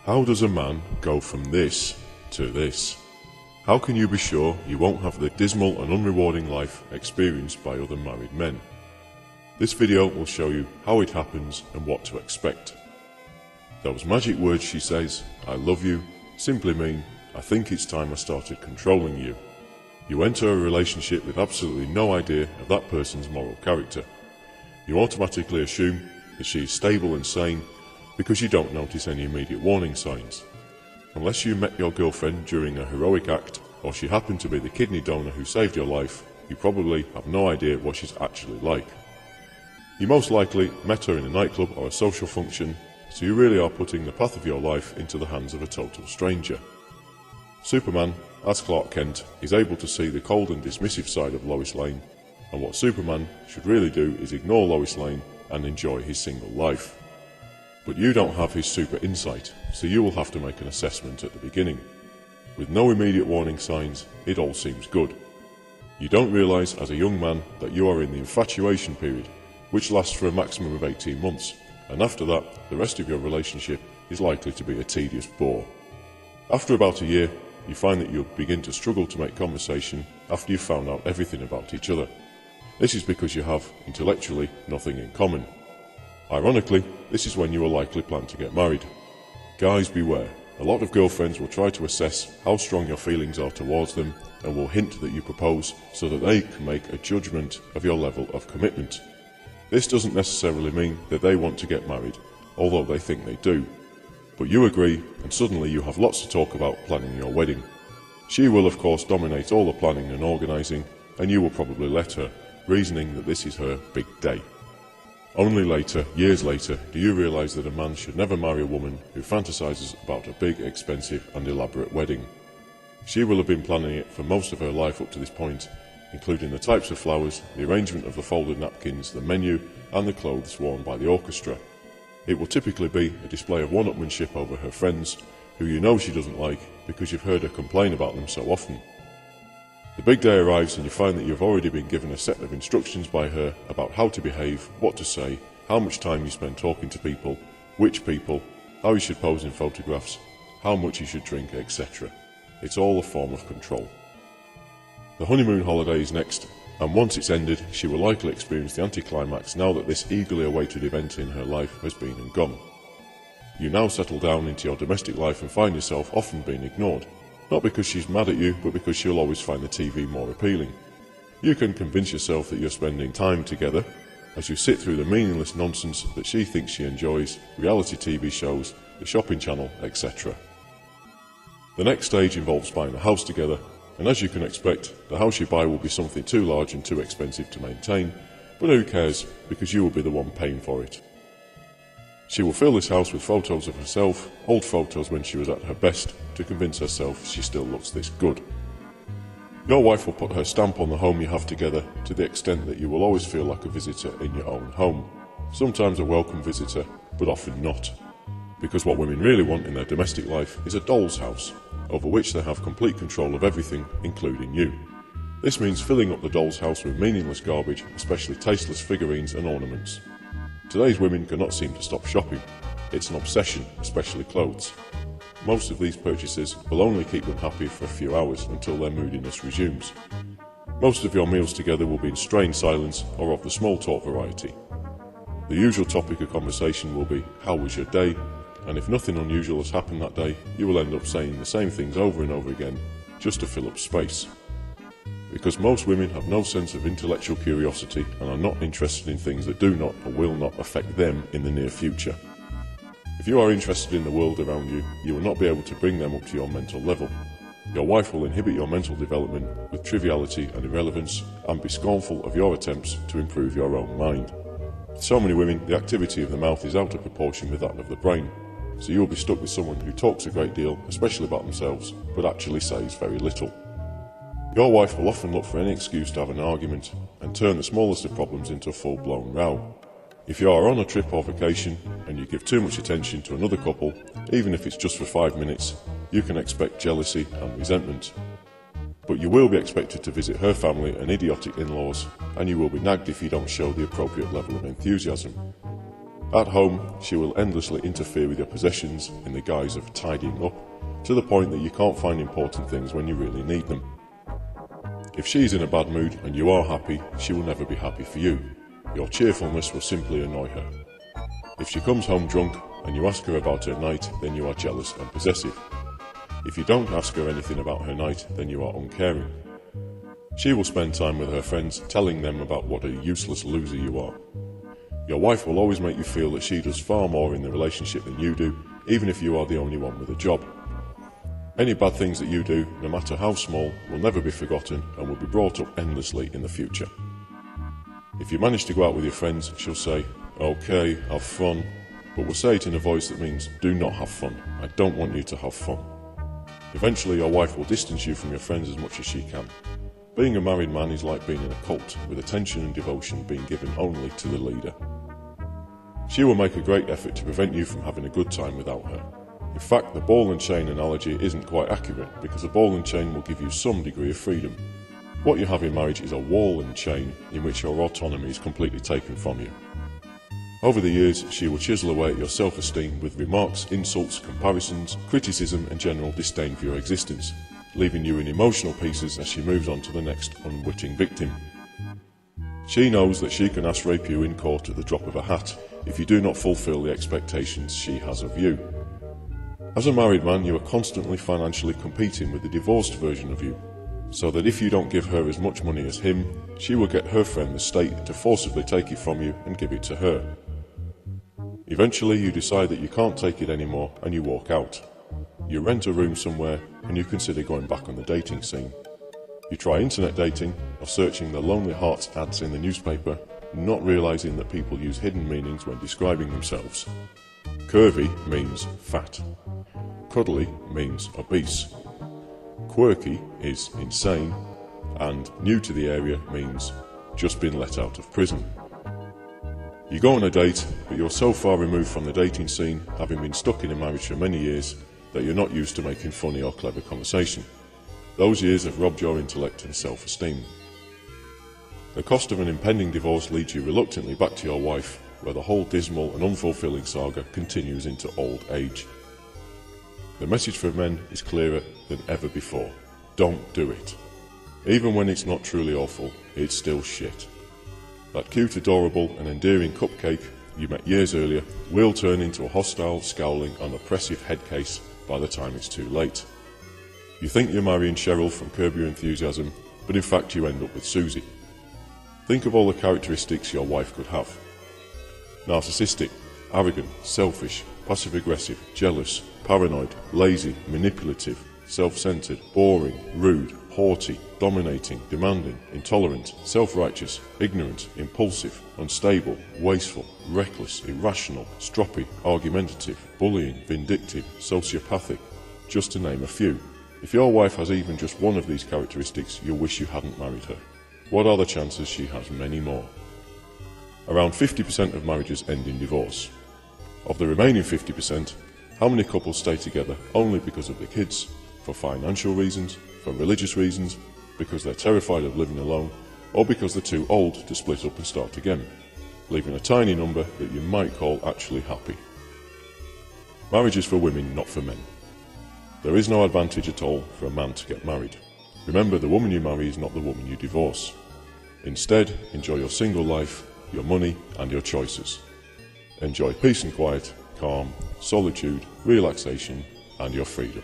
How does a man go from this to this? How can you be sure you won't have the dismal and unrewarding life experienced by other married men? This video will show you how it happens and what to expect. Those magic words she says, "I love you," simply mean, "I think it's time I started controlling you." You enter a relationship with absolutely no idea of that person's moral character. You automatically assume that she is stable and sane because you don't notice any immediate warning signs. Unless you met your girlfriend during a heroic act, or she happened to be the kidney donor who saved your life, you probably have no idea what she's actually like. You most likely met her in a nightclub or a social function, so you really are putting the path of your life into the hands of a total stranger. Superman, as Clark Kent, is able to see the cold and dismissive side of Lois Lane, and what Superman should really do is ignore Lois Lane and enjoy his single life. But you don't have his super insight, so you will have to make an assessment at the beginning. With no immediate warning signs, it all seems good. You don't realise as a young man that you are in the infatuation period, which lasts for a maximum of 18 months, and after that, the rest of your relationship is likely to be a tedious bore. After about a year, you find that you'll begin to struggle to make conversation after you've found out everything about each other. This is because you have, intellectually, nothing in common. Ironically, this is when you will likely plan to get married. Guys, beware. A lot of girlfriends will try to assess how strong your feelings are towards them and will hint that you propose so that they can make a judgment of your level of commitment. This doesn't necessarily mean that they want to get married, although they think they do. But you agree, and suddenly you have lots to talk about planning your wedding. She will of course dominate all the planning and organising, and you will probably let her, reasoning that this is her big day. Only later, years later, do you realise that a man should never marry a woman who fantasises about a big, expensive and elaborate wedding. She will have been planning it for most of her life up to this point, including the types of flowers, the arrangement of the folded napkins, the menu and the clothes worn by the orchestra. It will typically be a display of one-upmanship over her friends, who you know she doesn't like because you've heard her complain about them so often. The big day arrives and you find that you've already been given a set of instructions by her about how to behave, what to say, how much time you spend talking to people, which people, how you should pose in photographs, how much you should drink, etc. It's all a form of control. The honeymoon holiday is next, and once it's ended, she will likely experience the anticlimax now that this eagerly awaited event in her life has been and gone. You now settle down into your domestic life and find yourself often being ignored. Not because she's mad at you, but because she'll always find the TV more appealing. You can convince yourself that you're spending time together as you sit through the meaningless nonsense that she thinks she enjoys, reality TV shows, the shopping channel, etc. The next stage involves buying a house together, and as you can expect, the house you buy will be something too large and too expensive to maintain, but who cares, because you will be the one paying for it. She will fill this house with photos of herself, old photos when she was at her best, to convince herself she still looks this good. Your wife will put her stamp on the home you have together to the extent that you will always feel like a visitor in your own home. Sometimes a welcome visitor, but often not. Because what women really want in their domestic life is a doll's house, over which they have complete control of everything, including you. This means filling up the doll's house with meaningless garbage, especially tasteless figurines and ornaments. Today's women cannot seem to stop shopping. It's an obsession, especially clothes. Most of these purchases will only keep them happy for a few hours until their moodiness resumes. Most of your meals together will be in strained silence or of the small talk variety. The usual topic of conversation will be, "How was your day?" And if nothing unusual has happened that day, you will end up saying the same things over and over again, just to fill up space. Because most women have no sense of intellectual curiosity and are not interested in things that do not or will not affect them in the near future. If you are interested in the world around you, you will not be able to bring them up to your mental level. Your wife will inhibit your mental development with triviality and irrelevance and be scornful of your attempts to improve your own mind. For so many women, the activity of the mouth is out of proportion with that of the brain, so you will be stuck with someone who talks a great deal, especially about themselves, but actually says very little. Your wife will often look for any excuse to have an argument and turn the smallest of problems into a full-blown row. If you are on a trip or vacation and you give too much attention to another couple, even if it's just for 5 minutes, you can expect jealousy and resentment. But you will be expected to visit her family and idiotic in-laws, and you will be nagged if you don't show the appropriate level of enthusiasm. At home, she will endlessly interfere with your possessions in the guise of tidying up, to the point that you can't find important things when you really need them. If she's in a bad mood and you are happy, she will never be happy for you. Your cheerfulness will simply annoy her. If she comes home drunk and you ask her about her night, then you are jealous and possessive. If you don't ask her anything about her night, then you are uncaring. She will spend time with her friends, telling them about what a useless loser you are. Your wife will always make you feel that she does far more in the relationship than you do, even if you are the only one with a job. Any bad things that you do, no matter how small, will never be forgotten and will be brought up endlessly in the future. If you manage to go out with your friends, she'll say, "Okay, have fun," but will say it in a voice that means, "Do not have fun. I don't want you to have fun." Eventually your wife will distance you from your friends as much as she can. Being a married man is like being in a cult, with attention and devotion being given only to the leader. She will make a great effort to prevent you from having a good time without her. In fact, the ball and chain analogy isn't quite accurate, because a ball and chain will give you some degree of freedom. What you have in marriage is a wall and chain in which your autonomy is completely taken from you. Over the years, she will chisel away at your self-esteem with remarks, insults, comparisons, criticism and general disdain for your existence, leaving you in emotional pieces as she moves on to the next unwitting victim. She knows that she can ass rape you in court at the drop of a hat if you do not fulfill the expectations she has of you. As a married man, you are constantly financially competing with the divorced version of you, so that if you don't give her as much money as him, she will get her friend the state to forcibly take it from you and give it to her. Eventually you decide that you can't take it anymore and you walk out. You rent a room somewhere and you consider going back on the dating scene. You try internet dating or searching the Lonely Hearts ads in the newspaper, not realising that people use hidden meanings when describing themselves. Curvy means fat. Cuddly means obese. Quirky is insane, and new to the area means just been let out of prison. You go on a date, but you're so far removed from the dating scene, having been stuck in a marriage for many years, that you're not used to making funny or clever conversation. Those years have robbed your intellect and self-esteem. The cost of an impending divorce leads you reluctantly back to your wife, where the whole dismal and unfulfilling saga continues into old age. The message for men is clearer than ever before. Don't do it. Even when it's not truly awful, it's still shit. That cute, adorable and endearing cupcake you met years earlier will turn into a hostile, scowling and oppressive headcase by the time it's too late. You think you're marrying Cheryl from Curb Your Enthusiasm, but in fact you end up with Susie. Think of all the characteristics your wife could have. Narcissistic, arrogant, selfish, passive-aggressive, jealous, paranoid, lazy, manipulative, self-centered, boring, rude, haughty, dominating, demanding, intolerant, self-righteous, ignorant, impulsive, unstable, wasteful, reckless, irrational, stroppy, argumentative, bullying, vindictive, sociopathic, just to name a few. If your wife has even just one of these characteristics, you'll wish you hadn't married her. What are the chances she has many more? Around 50% of marriages end in divorce. Of the remaining 50%, how many couples stay together only because of the kids, for financial reasons, for religious reasons, because they're terrified of living alone, or because they're too old to split up and start again, leaving a tiny number that you might call actually happy? Marriage is for women, not for men. There is no advantage at all for a man to get married. Remember, the woman you marry is not the woman you divorce. Instead, enjoy your single life, your money and your choices. Enjoy peace and quiet, calm, solitude, relaxation and your freedom.